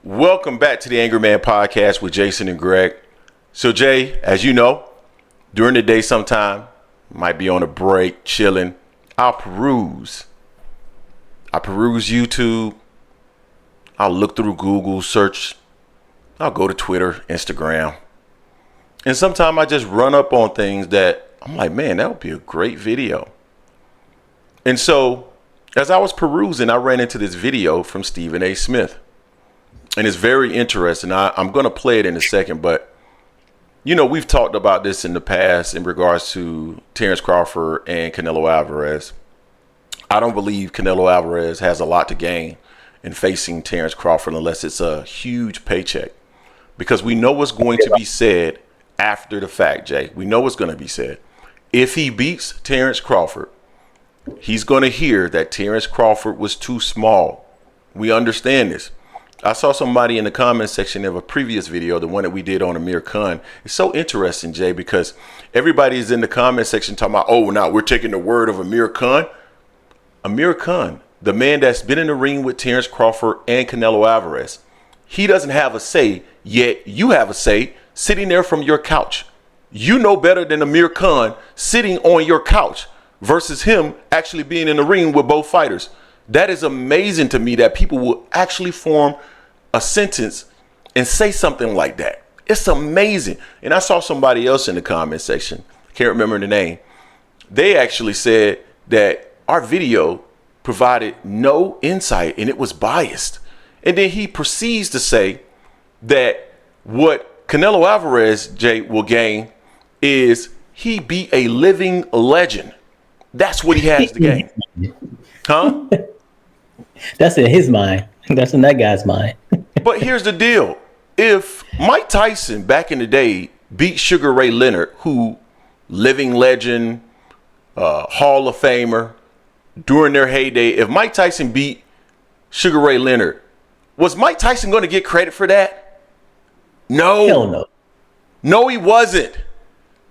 Welcome back to the Angry Man Podcast with Jason and Greg. So, Jay, as you know, during the day sometime, might be on a break, chilling, I'll peruse YouTube. I'll look through Google, search. I'll go to Twitter, Instagram. And sometimes I just run up on things that I'm like, man, that would be a great video. And so, as I was perusing, I ran into this video from Stephen A. Smith. And it's very interesting. I'm going to play it in a second, but you know, we've talked about this in the past in regards to Terence Crawford and Canelo Alvarez. I don't believe Canelo Alvarez has a lot to gain in facing Terence Crawford unless it's a huge paycheck, because we know what's going to be said after the fact, Jay. We know what's going to be said. If he beats Terence Crawford, he's going to hear that Terence Crawford was too small. We understand this. I saw somebody in the comment section of a previous video, the one that we did on Amir Khan. It's so interesting, Jay, because everybody is in the comment section talking about, oh, now we're taking the word of Amir Khan. Amir Khan, the man that's been in the ring with Terence Crawford and Canelo Alvarez, he doesn't have a say, yet you have a say sitting there from your couch. You know better than Amir Khan sitting on your couch versus him actually being in the ring with both fighters. That is amazing to me that people will actually form a sentence and say something like that. It's amazing. And I saw somebody else in the comment section, can't remember the name. They actually said that our video provided no insight and it was biased. And then he proceeds to say that what Canelo Alvarez, Jay, will gain is he be a living legend. That's what he has to gain. Huh? That's in his mind. That's in that guy's mind. But here's the deal. If Mike Tyson back in the day beat Sugar Ray Leonard, who living legend, Hall of Famer, during their heyday, if Mike Tyson beat Sugar Ray Leonard, was Mike Tyson going to get credit for that? No. Hell no. No, he wasn't.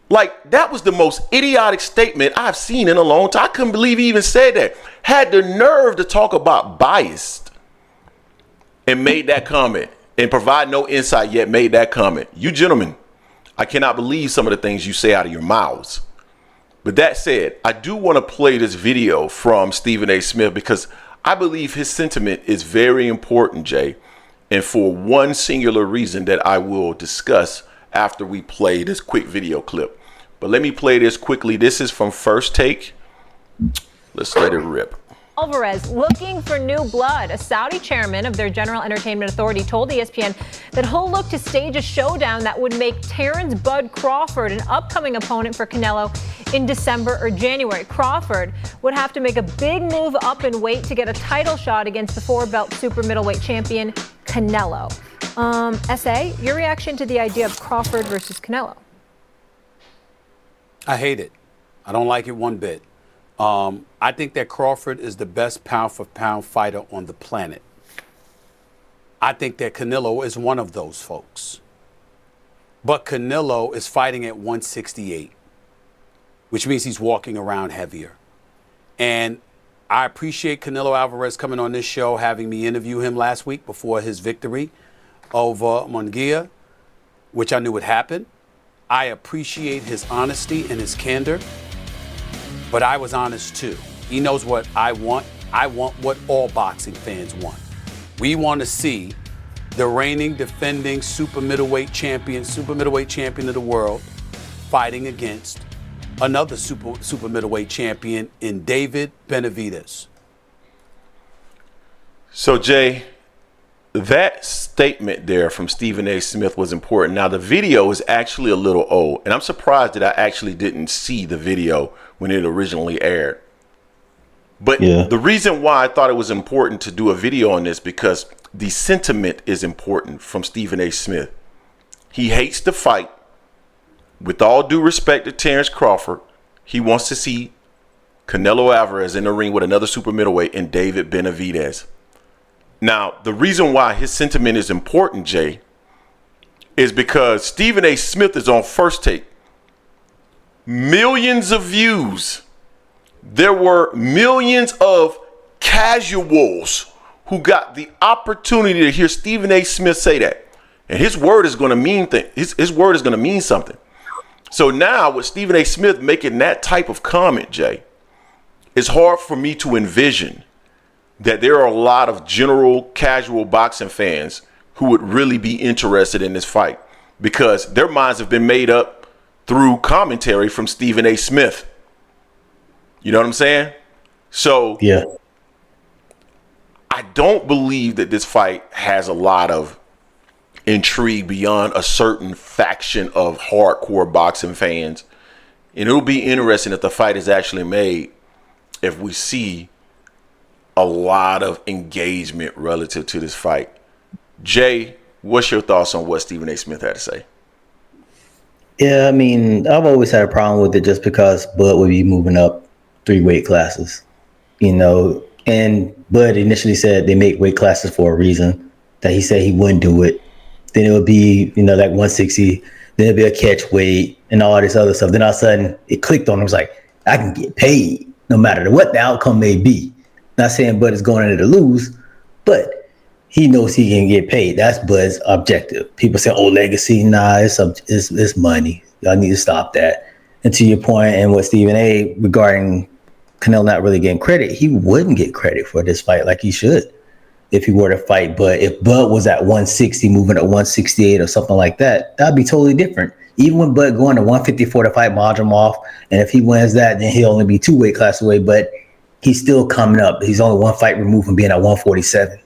Like, that was the most idiotic statement I've seen in a long time. I couldn't believe he even said that. Had the nerve to talk about biased and made that comment and provide no insight, yet made that comment. You gentlemen, I cannot believe some of the things you say out of your mouths. But that said, I do want to play this video from Stephen A. Smith because I believe his sentiment is very important, Jay, and for one singular reason that I will discuss after we play this quick video clip. But let me play this quickly. This is from First Take. Let's let it rip. Alvarez looking for new blood. A Saudi chairman of their General Entertainment Authority told ESPN that he'll look to stage a showdown that would make Terence "Bud" Crawford an upcoming opponent for Canelo in December or January. Crawford would have to make a big move up in weight to get a title shot against the four-belt super middleweight champion Canelo. S.A., your reaction to the idea of Crawford versus Canelo? I hate it. I don't like it one bit. I think that Crawford is the best pound-for-pound fighter on the planet. I think that Canelo is one of those folks. But Canelo is fighting at 168, which means he's walking around heavier. And I appreciate Canelo Alvarez coming on this show, having me interview him last week before his victory over Munguia, which I knew would happen. I appreciate his honesty and his candor, but I was honest too. He knows what I want. I want what all boxing fans want. We want to see the reigning, defending super middleweight champion of the world fighting against another super middleweight champion in David Benavidez. So, Jay, that statement there from Stephen A. Smith was important. Now, the video is actually a little old, and I'm surprised that I actually didn't see the video when it originally aired. But the reason why I thought it was important to do a video on this, because the sentiment is important from Stephen A. Smith. He hates the fight. With all due respect to Terence Crawford, he wants to see Canelo Alvarez in the ring with another super middleweight and David Benavidez. Now, the reason why his sentiment is important, Jay, is because Stephen A. Smith is on First Take. Millions of views. There were millions of casuals who got the opportunity to hear Stephen A. Smith say that. And his word is going to mean his word is going to mean something. So now with Stephen A. Smith making that type of comment, Jay, it's hard for me to envision that there are a lot of general casual boxing fans who would really be interested in this fight because their minds have been made up through commentary from Stephen A. Smith. You know what I'm saying? So Yeah. I don't believe that this fight has a lot of intrigue beyond a certain faction of hardcore boxing fans. And it'll be interesting if the fight is actually made if we see a lot of engagement relative to this fight. Jay, what's your thoughts on what Stephen A. Smith had to say? Yeah, I mean, I've always had a problem with it just because Bud would be moving up 3 weight classes, and Bud initially said they make weight classes for a reason, that he said he wouldn't do it. Then it would be, like 160, then it'd be a catch weight and all this other stuff. Then all of a sudden it clicked on him. It was like, I can get paid no matter what the outcome may be. Not saying Bud is going in there to lose, but he knows he can get paid. That's Bud's objective. People say, "Oh, legacy." Nah, it's money. Y'all need to stop that. And to your point, and what Stephen A. regarding Canelo not really getting credit, he wouldn't get credit for this fight like he should if he were to fight. But if Bud was at 160, moving at 168 or something like that, that'd be totally different. Even when Bud going to 154 to fight Madrimov, and if he wins that, then he'll only be 2 weight classes away. But he's still coming up. He's only 1 fight removed from being at 147.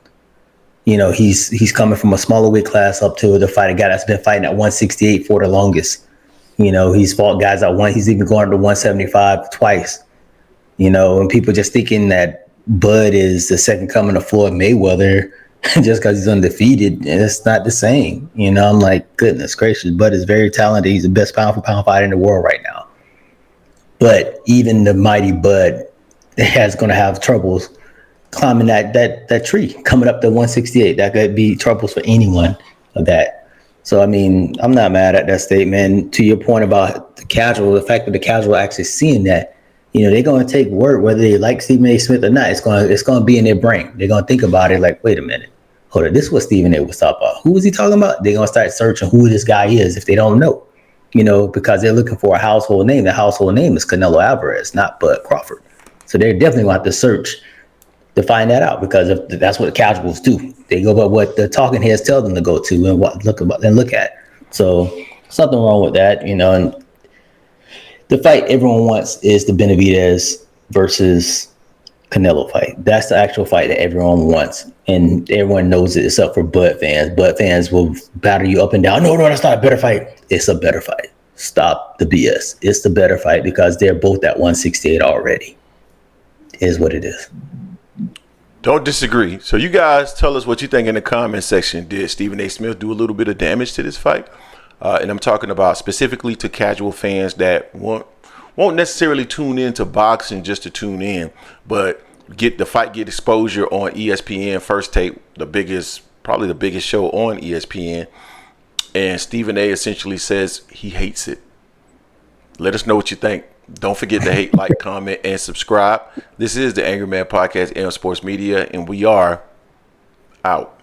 He's coming from a smaller weight class up to the fight a guy that's been fighting at 168 for the longest. He's fought guys at one. He's even gone to 175 twice. And people just thinking that Bud is the second coming of Floyd Mayweather just because he's undefeated. And it's not the same. I'm like, goodness gracious. Bud is very talented. He's the best pound for pound fighter in the world right now. But even the mighty Bud is going to have troubles climbing that tree, coming up to 168. That could be troubles for anyone of that. So, I mean, I'm not mad at that statement. To your point about the fact that the casual actually seeing that, they're going to take word, whether they like Stephen A. Smith or not. It's going to be in their brain. They're going to think about it like, wait a minute, hold on, this is what Stephen A. was talking about. Who was he talking about? They're going to start searching who this guy is if they don't know, because they're looking for a household name. The household name is Canelo Alvarez, not Bud Crawford. So they're definitely going to have to search to find that out, because if that's what the casuals do. They go by what the talking heads tell them to go to and look at. So something wrong with that, and the fight everyone wants is the Benavidez versus Canelo fight. That's the actual fight that everyone wants, and everyone knows it except for Bud fans. Bud fans will batter you up and down. No, that's not a better fight. It's a better fight. Stop the BS. It's the better fight because they're both at 168 already. It is what it is. Don't disagree. So you guys tell us what you think in the comment section. Did Stephen A. Smith do a little bit of damage to this fight? And I'm talking about specifically to casual fans that won't necessarily tune into boxing just to tune in, but get exposure on ESPN First Take, probably the biggest show on ESPN. And Stephen A. essentially says he hates it. Let us know what you think. Don't forget to hate, like, comment, and subscribe. This is the Angry Man Podcast, AM Sports Media, and we are out.